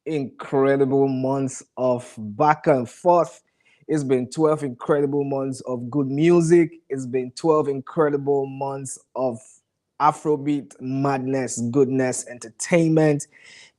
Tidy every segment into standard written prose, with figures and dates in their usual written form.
incredible months of back and forth. It's been 12 incredible months of good music. It's been 12 incredible months of Afrobeat madness, goodness, entertainment.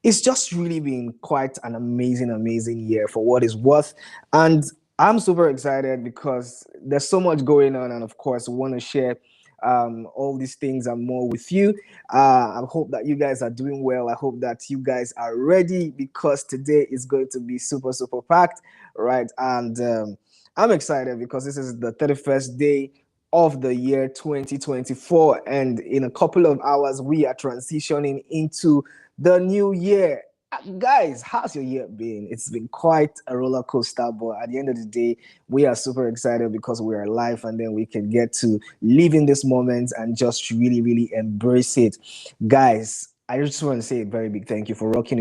It's just really been quite an amazing year for what is worth. And I'm super excited because there's so much going on. And of course, we want to share all these things and more with you. I hope that you guys are doing well. I hope that you guys are ready because today is going to be super packed, right? And I'm excited because this is the 31st day of the year 2024, and in a couple of hours we are transitioning into the new year. Guys, how's your year been? It's been quite a roller coaster, but at the end of the day, we are super excited because we are alive, and then we can get to live in this moment and just really embrace it. Guys, I just want to say a very big thank you for rocking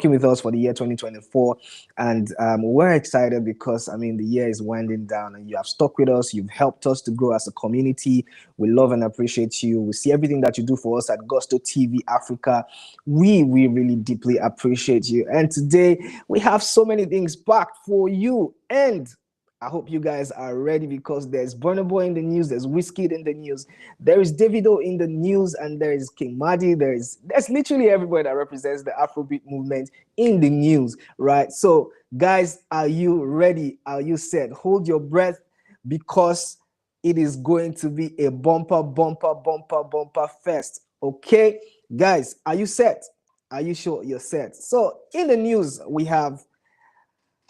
with us for the year 2024, and we're excited because I mean the year is winding down, and you have stuck with us. You've helped us to grow as a community. We love and appreciate you. We see everything that you do for us at Gusto TV Africa. We really deeply appreciate you. And today we have so many things packed for you, and I hope you guys are ready because there's Burna Boy in the news, there's Wizkid in the news, there is Davido in the news, and there is King Madi. There's literally everybody that represents the Afrobeat movement in the news, right? So, guys, are you ready? Are you set? Hold your breath because it is going to be a bumper fest. Okay, guys, are you set? Are you sure you're set? So, in the news, we have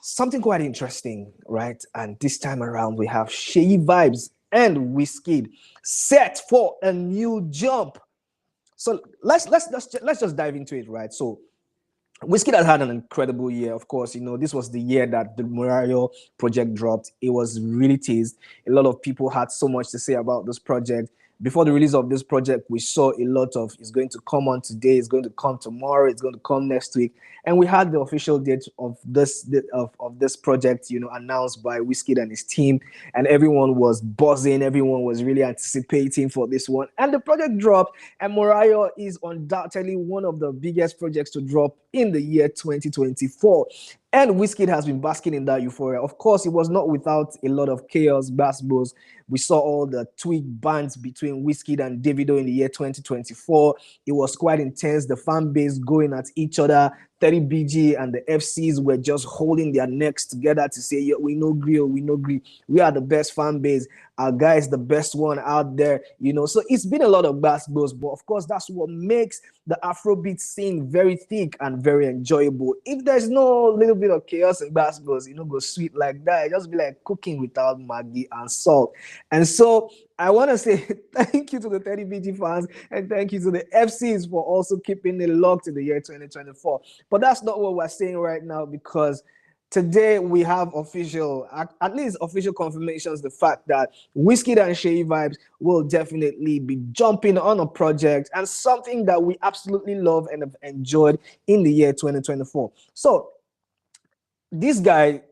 something quite interesting, right? And this time around, we have Seyi Vibez and Wizkid set for a new jump. So let's just dive into it, right? So Wizkid has had an incredible year. Of course, you know, this was the year that the Morayo project dropped. It was really teased. A lot of people had so much to say about this project. Before the release of this project, we saw a lot of it's going to come on today, it's going to come tomorrow, it's going to come next week. And we had the official date of this project, you know, announced by Wizkid and his team, and everyone was buzzing, everyone was really anticipating for this one. And the project dropped, and Morayo is undoubtedly one of the biggest projects to drop in the year 2024. And Wizkid has been basking in that euphoria. Of course, it was not without a lot of chaos, basketballs. We saw all the tweet bands between Wizkid and Davido in the year 2024. It was quite intense. The fan base going at each other. 30BG and the FCs were just holding their necks together to say, yeah, we know grill, we know grill. We are the best fan base. Our guy is the best one out there, you know. So it's been a lot of basketballs, but of course, that's what makes the Afrobeat scene very thick and very enjoyable. If there's no little bit of chaos in basketballs, you know, go sweet like that. It just be like cooking without Maggi and salt. And so I want to say thank you to the 30BG fans and thank you to the FCs for also keeping it locked in the year 2024. But that's not what we're saying right now because today we have at least official confirmations, the fact that Wizkid and Seyi Vibez will definitely be jumping on a project and something that we absolutely love and have enjoyed in the year 2024. So this guy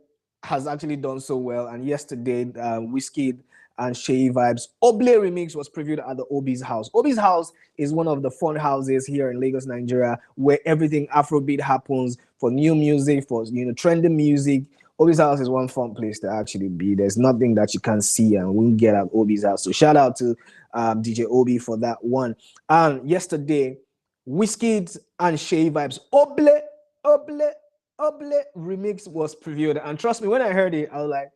has actually done so well, and yesterday Wizkid and Seyi Vibez Oble remix was previewed at the Obi's house. Obi's house is one of the fun houses here in Lagos, Nigeria, where everything Afrobeat happens, for new music, for, you know, trending music. Obi's house is one fun place to actually be. There's nothing that you can't see and won't get at Obi's house. So shout out to DJ Obi for that one. And yesterday, Wizkid and Seyi Vibez Oble remix was previewed, and trust me, when I heard it, I was like,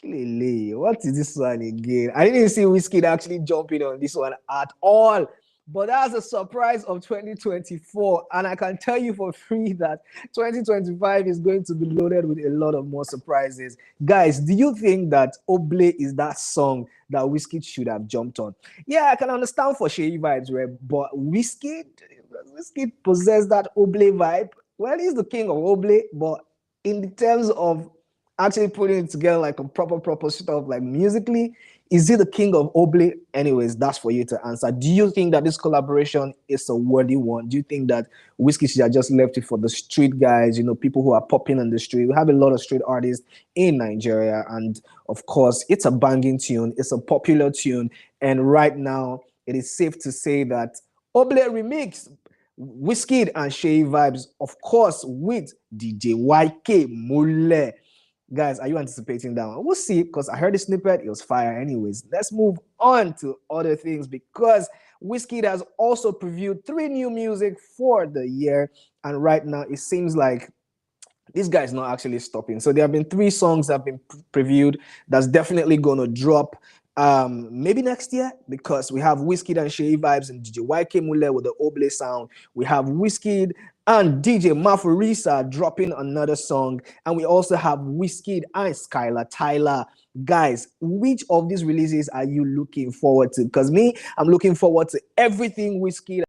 what is this one again? I didn't see Wizkid actually jumping on this one at all. But that's a surprise of 2024. And I can tell you for free that 2025 is going to be loaded with a lot of more surprises. Guys, do you think that Oble is that song that Wizkid should have jumped on? Yeah, I can understand for Seyi Vibez, right? But Wizkid possessed that Oble vibe. Well, he's the king of Oble, but in the terms of actually putting it together like a proper stuff, like musically, is he the king of Oble? Anyways, that's for you to answer. Do you think that this collaboration is a worthy one? Do you think that Wizkid should have just left it for the street guys, you know, people who are popping on the street? We have a lot of street artists in Nigeria, and of course, it's a banging tune, it's a popular tune, and right now, it is safe to say that Oble remix Wizkid and Seyi Vibez, of course, with DJ YK Mule. Guys, are you anticipating that one? We'll see, because I heard the snippet, it was fire. Anyways, let's move on to other things, because Wizkid has also previewed 3 new music for the year, and right now it seems like this guy is not actually stopping. So there have been 3 songs that have been previewed that's definitely gonna drop maybe next year, because we have Wizkid and Seyi Vibez and DJ YK Mule with the Oble sound. We have Wizkid and DJ Maforisa dropping another song, and we also have Wizkid and Skylar Tyler. Guys, which of these releases are you looking forward to? Because me, I'm looking forward to everything Wizkid.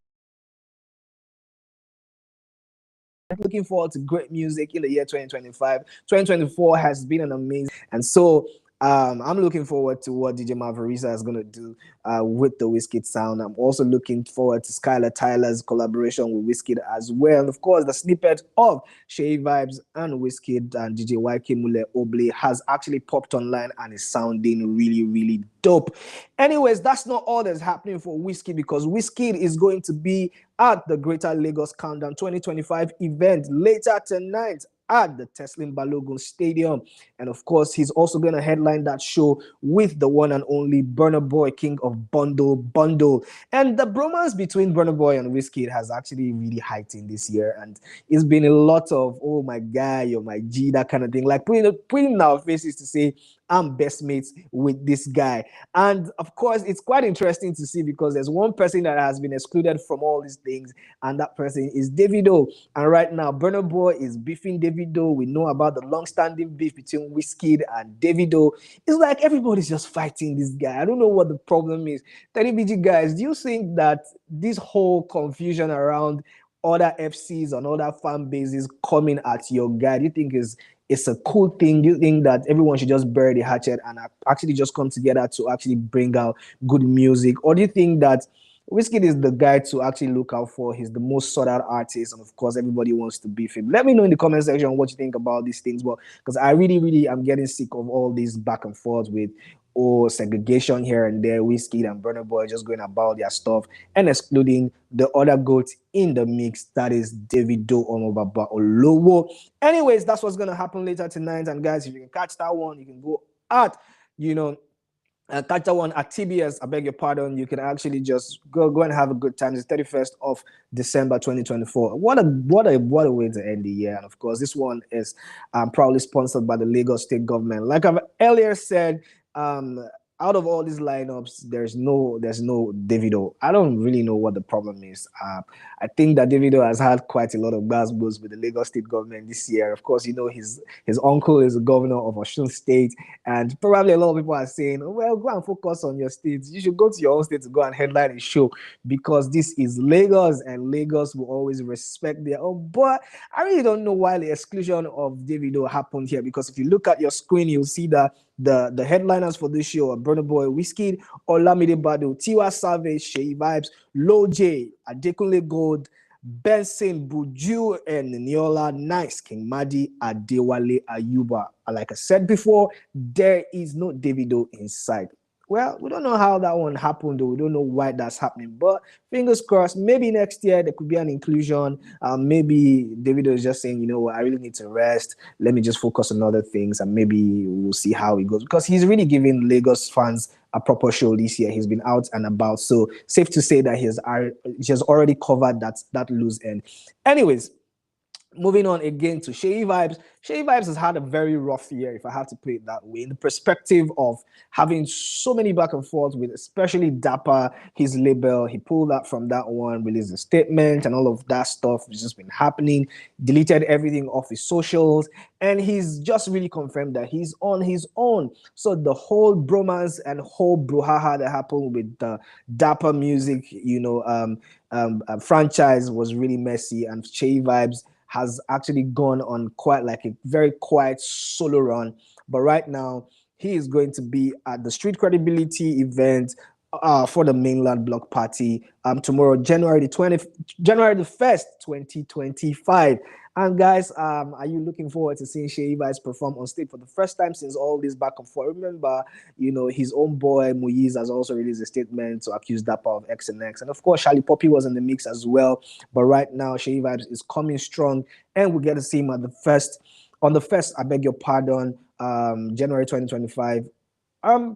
Looking forward to great music in the year 2025. 2024 has been an amazing, and so I'm looking forward to what DJ Maverisa is going to do with the Wizkid sound. I'm also looking forward to Skylar Tyler's collaboration with Wizkid as well. And of course, the snippet of Seyi Vibez and Wizkid and DJ YK Mule Oble has actually popped online and is sounding really, really dope. Anyways, that's not all that's happening for Wizkid, because Wizkid is going to be at the Greater Lagos Countdown 2025 event later tonight at the Teslim Balogun Stadium. And of course, he's also going to headline that show with the one and only Burna Boy, king of Bundle. And the bromance between Burna Boy and Wizkid has actually really heightened this year. And it's been a lot of, oh my guy, you're my G, that kind of thing. Like putting in our faces to say, I'm best mates with this guy. And of course, it's quite interesting to see, because there's one person that has been excluded from all these things, and that person is Davido. And right now, Burna Boy is beefing Davido. We know about the long-standing beef between Wizkid and Davido. It's like everybody's just fighting this guy. I don't know what the problem is. 30BG guys, do you think that this whole confusion around other FCs and other fan bases coming at your guy, do you think it's a cool thing? Do you think that everyone should just bury the hatchet and actually just come together to actually bring out good music? Or do you think that Wizkid is the guy to actually look out for? He's the most sought out artist, and of course, everybody wants to beef him. Let me know in the comment section what you think about these things, but because I really, really am getting sick of all these back and forth with segregation here and there, Wizkid and Burna Boy just going about their stuff and excluding the other goat in the mix, that is Davido Omobaba Olowo. Anyways, that's what's gonna happen later tonight. And guys, if you can catch that one, you can go at catch that one at TBS. I beg your pardon. You can actually just go and have a good time. It's 31st of December 2024. What a way to end the year. And of course, this one is proudly sponsored by the Lagos State government. Like I've earlier said, out of all these lineups, there's no Davido. I don't really know what the problem is. I think that Davido has had quite a lot of goosebumps with the Lagos State government this year. Of course, his uncle is the governor of Osun State, and probably a lot of people are saying, well, go and focus on your state. You should go to your own state to go and headline a show, because this is Lagos, and Lagos will always respect their own. But I really don't know why the exclusion of Davido happened here, because if you look at your screen, you'll see that the headliners for this show are Burna Boy, Wizkid, Olamide Bado, Tiwa Savage, Seyi Vibez, Lil J, Adekunle Gold, Benson Buju, and Niola Nice, King Madi, Adewale Ayuba. Like I said before, there is no Davido in sight. Well, we don't know how that one happened, though. We don't know why that's happening. But fingers crossed, maybe next year there could be an inclusion. Maybe Davido is just saying, you know what, I really need to rest. Let me just focus on other things, and maybe we'll see how it goes. Because he's really giving Lagos fans a proper show this year. He's been out and about. So safe to say that he has already covered that loose end. Anyways, moving on again to Seyi Vibez. Seyi Vibez has had a very rough year, if I have to put it that way, in the perspective of having so many back and forth with especially Dapper, his label. He pulled that from that one, released a statement, and all of that stuff has just been happening, deleted everything off his socials, and he's just really confirmed that he's on his own. So the whole bromance and whole brouhaha that happened with the Dapper Music, franchise was really messy, and Seyi Vibez has actually gone on quite like a very quiet solo run. But right now, he is going to be at the Street Credibility event for the mainland block party tomorrow, January the 1st, 2025. And guys, are you looking forward to seeing Seyi Vibez perform on stage for the first time since all this back and forth? Remember, his own boy Muiz has also released a statement to accuse Dapper of X and X, and of course Charlie Poppy was in the mix as well. But right now, Seyi Vibez is coming strong, and we get to see him at the first on the first. I beg your pardon, January 2025,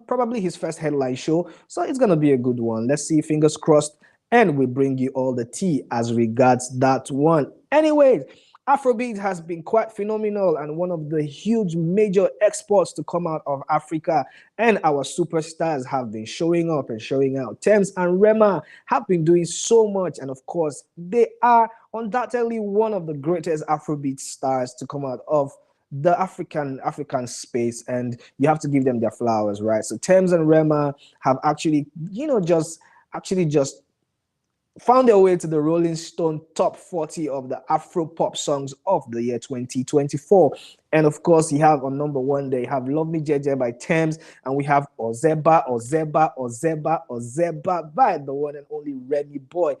probably his first headline show, so it's gonna be a good one. Let's see, fingers crossed, and we bring you all the tea as regards that one. Anyways, Afrobeat has been quite phenomenal and one of the huge major exports to come out of Africa, and our superstars have been showing up and showing out. Tems and Rema have been doing so much, and of course they are undoubtedly one of the greatest Afrobeat stars to come out of the African space, and you have to give them their flowers, right? So Tems and Rema have actually, just found their way to the Rolling Stone top 40 of the Afro pop songs of the year 2024. And of course, you have on number one, they have Love Me Jeje by Tems, and we have Ozeba by the one and only Remy Boy.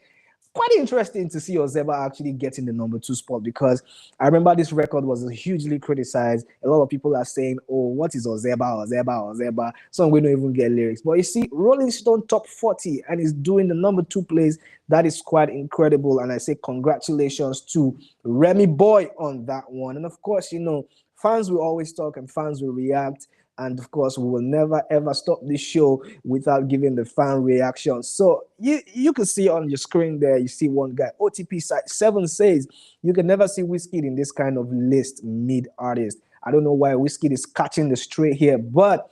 Quite interesting to see Ozeba actually getting the number two spot, because I remember this record was hugely criticized. A lot of people are saying, "Oh, what is Ozeba?" Some we don't even get lyrics. But you see, Rolling Stone top 40 and is doing the number two place. That is quite incredible, and I say congratulations to Remy Boy on that one. And of course, fans will always talk and fans will react. And of course, we will never ever stop this show without giving the fan reaction. So you can see on your screen there, you see one guy, OTP site 7 says, you can never see Wizkid in this kind of list mid artist. I don't know why Wizkid is catching the straight here, but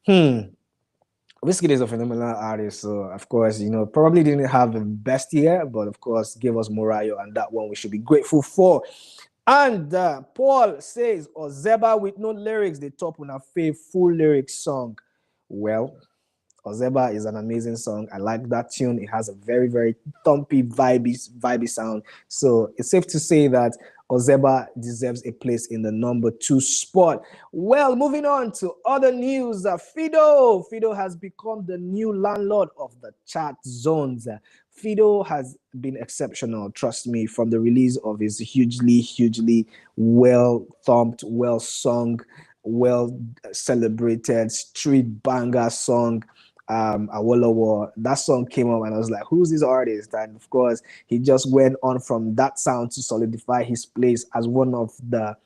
Wizkid is a phenomenal artist. So of course, probably didn't have the best year, but of course gave us Morayo, and that one we should be grateful for. And Paul says, Ozeba with no lyrics, the top on a full lyrics song. Well, Ozeba is an amazing song. I like that tune. It has a very, very thumpy, vibey sound. So it's safe to say that Ozeba deserves a place in the number 2 spot. Well, moving on to other news. Fido has become the new landlord of the chat zones. Fido has been exceptional, trust me, from the release of his hugely well thumped, well sung, well celebrated street banger song, Awolowo. That song came up and I was like, who's this artist? And of course, he just went on from that sound to solidify his place as one of the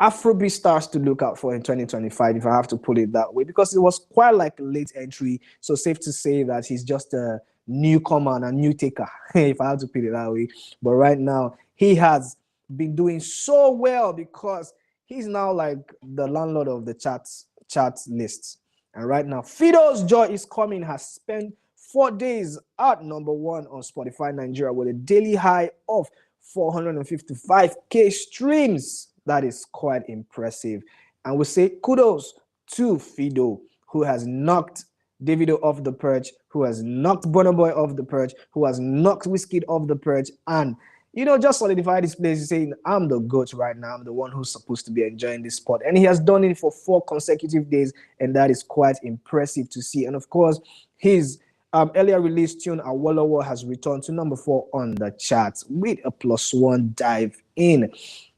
Afrobeat stars to look out for in 2025, if I have to put it that way, because it was quite like a late entry. So safe to say that he's just a newcomer and a new taker, if I have to put it that way. But right now, he has been doing so well because he's now like the landlord of the chat lists. And right now, Fido's Joy is Coming has spent 4 days at number 1 on Spotify Nigeria with a daily high of 455k streams. That is quite impressive. And we say kudos to Fido, who has knocked Davido off the perch, who has knocked Burna Boy off the perch, who has knocked Wizkid off the perch, and just solidify this place, saying, I'm the GOAT right now. I'm the one who's supposed to be enjoying this spot. And he has done it for 4 consecutive days, and that is quite impressive to see. And of course, his earlier released tune, Awolowo, has returned to number 4 on the charts with a +1 dive in.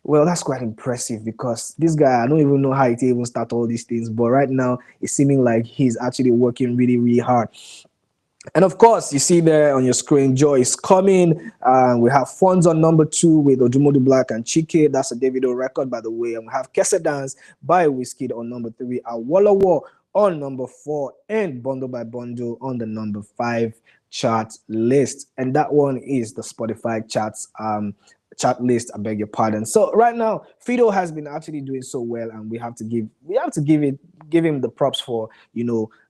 Well, that's quite impressive because this guy, I don't even know how he even start all these things, but right now it's seeming like he's actually working really hard. And of course, you see there on your screen, Joy is Coming. We have Funds on number 2 with Ojumodu Black and Chike. That's a Davido record, by the way. And we have Kese Dance by Wizkid on number 3, Awolowo on number 4, and Bundle by Bundle on the number 5 chart list. And that one is the Spotify charts chat list, I beg your pardon. So right now, Fido has been actually doing so well, and we have to give him the props for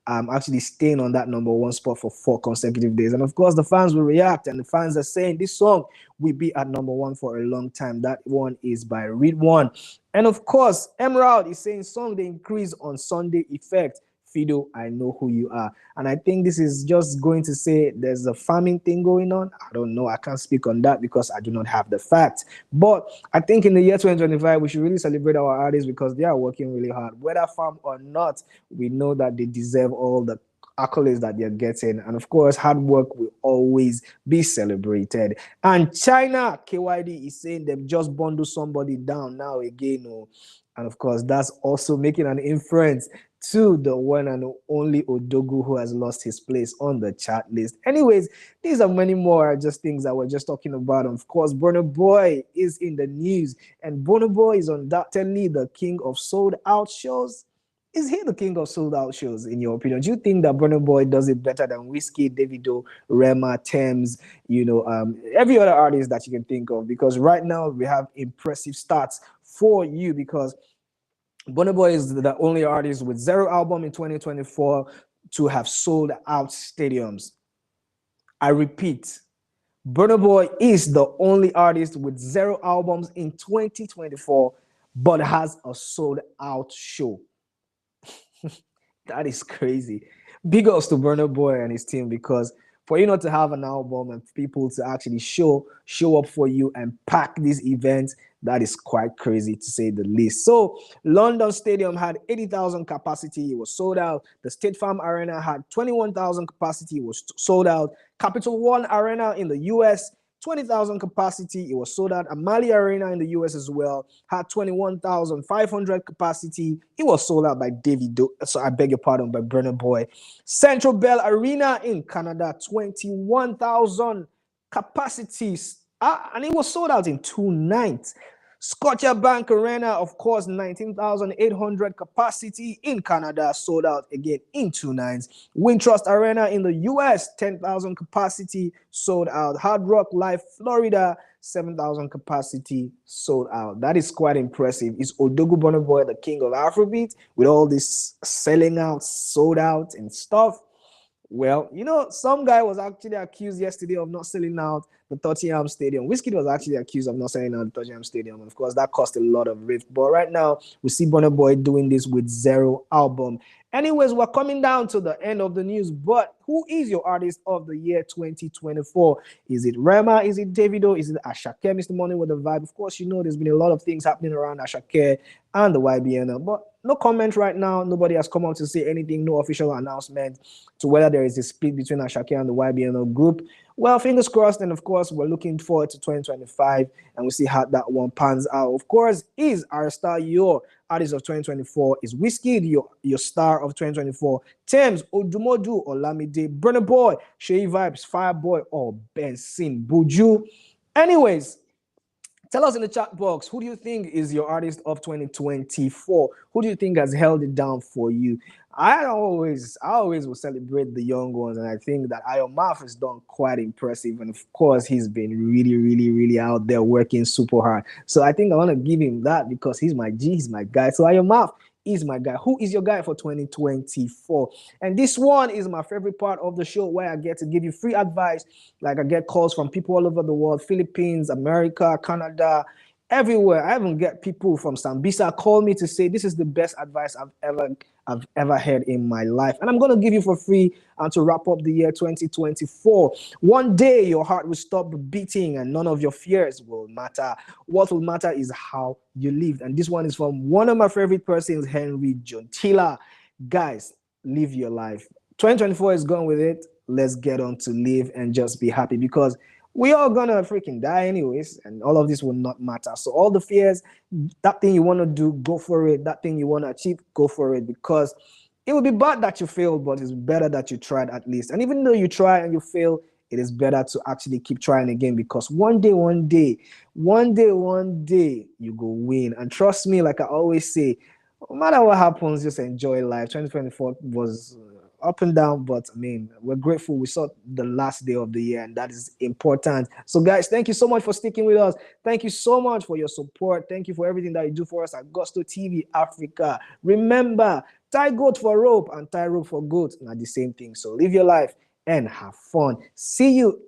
actually staying on that number 1 spot for 4 consecutive days. And of course, the fans will react, and the fans are saying this song will be at number 1 for a long time. That one is by Read One. And of course, Emerald is saying song they increase on Sunday Effect. Fido, I know who you are. And I think this is just going to say there's a farming thing going on. I don't know. I can't speak on that because I do not have the facts. But I think in the year 2025, we should really celebrate our artists because they are working really hard. Whether farm or not, we know that they deserve all the accolades that they're getting. And of course, hard work will always be celebrated. And China, KYD is saying they've just bundled somebody down now again. Oh. And of course, that's also making an inference to the one and only Odogu, who has lost his place on the chart list. Anyways, these are many more just things that we're just talking about. And of course, Burna Boy is in the news, and Burna Boy is undoubtedly the king of sold out shows. Is he the king of sold out shows, in your opinion? Do you think that Burna Boy does it better than Wizkid, Davido, Rema, Tems, every other artist that you can think of? Because right now we have impressive stats for you, because Burna Boy is the only artist with zero album in 2024 to have sold out stadiums. I repeat, Burna Boy is the only artist with zero albums in 2024 but has a sold out show. That is crazy. Big ups to Burna Boy and his team, because for you not to have an album and people to actually show up for you and pack these events, that is quite crazy to say the least. So London Stadium had 80,000 capacity. It was sold out. The State Farm Arena had 21,000 capacity. It was sold out. Capital One Arena in the US, 20,000 capacity. It was sold out. Amali Arena in the US as well had 21,500 capacity. It was sold out by Davido. So I beg your pardon, by Burna Boy. Central Bell Arena in Canada, 21,000 capacities. And it was sold out in 2 nights. Scotiabank Arena, of course, 19,800 capacity in Canada, sold out again in 2 nights. Wintrust Arena in the US, 10,000 capacity, sold out. Hard Rock Live Florida, 7,000 capacity, sold out. That is quite impressive. Is Odogu Burna Boy the king of Afrobeat with all this selling out, sold out and stuff? Well, some guy was actually accused yesterday of not selling out the Tottenham Stadium. Wizkid was actually accused of not selling out the Tottenham Stadium. And of course, that caused a lot of rift. But right now, we see Burna Boy doing this with zero album. Anyways, we're coming down to the end of the news. But who is your artist of the year 2024? Is it Rema? Is it Davido? Is it Ashake, Mr. Money with the Vibe? Of course, there's been a lot of things happening around Ashake and the YBN. But no comment right now. Nobody has come out to say anything. No official announcement to whether there is a split between Ashake and the YBN group. Well, fingers crossed. And of course, we're looking forward to 2025 and we'll see how that one pans out. Of course, is our star your artist of 2024? Is Wizkid your star of 2024? Tems, Odumodu, Olamide, Burna Boy, Seyi Vibez, Fireboy, or Benson Buju? Anyways, tell us in the chat box, who do you think is your artist of 2024? Who do you think has held it down for you? I always will celebrate the young ones, and I think that Ayomaf has done quite impressive. And of course, he's been really, really, really out there working super hard. So I think I want to give him that because he's my G, he's my guy. So Ayomaf is my guy. Who is your guy for 2024? And this one is my favorite part of the show, where I get to give you free advice. Like, I get calls from people all over the world, Philippines, America, Canada, everywhere. I even get people from Sambisa call me to say this is the best advice I've ever heard in my life, and I'm going to give you for free and to wrap up the year 2024. One day your heart will stop beating and none of your fears will matter. What will matter is how you live. And this one is from one of my favorite persons, Henry Jontila. Guys, live your life. 2024 is gone with it. Let's get on to live and just be happy, because we all gonna freaking die anyways, and all of this will not matter. So all the fears, that thing you want to do, go for it. That thing you want to achieve, go for it, because it would be bad that you failed, but it's better that you tried at least. And even though you try and you fail, it is better to actually keep trying again, because one day you go win. And trust me, like I always say, no matter what happens, just enjoy life. 2024 was up and down, but I mean, we're grateful we saw the last day of the year, and that is important. So guys, thank you so much for sticking with us. Thank you so much for your support. Thank you for everything that you do for us at Gusto TV Africa. Remember, tie goat for rope and tie rope for goat, not the same thing. So live your life and have fun. See you in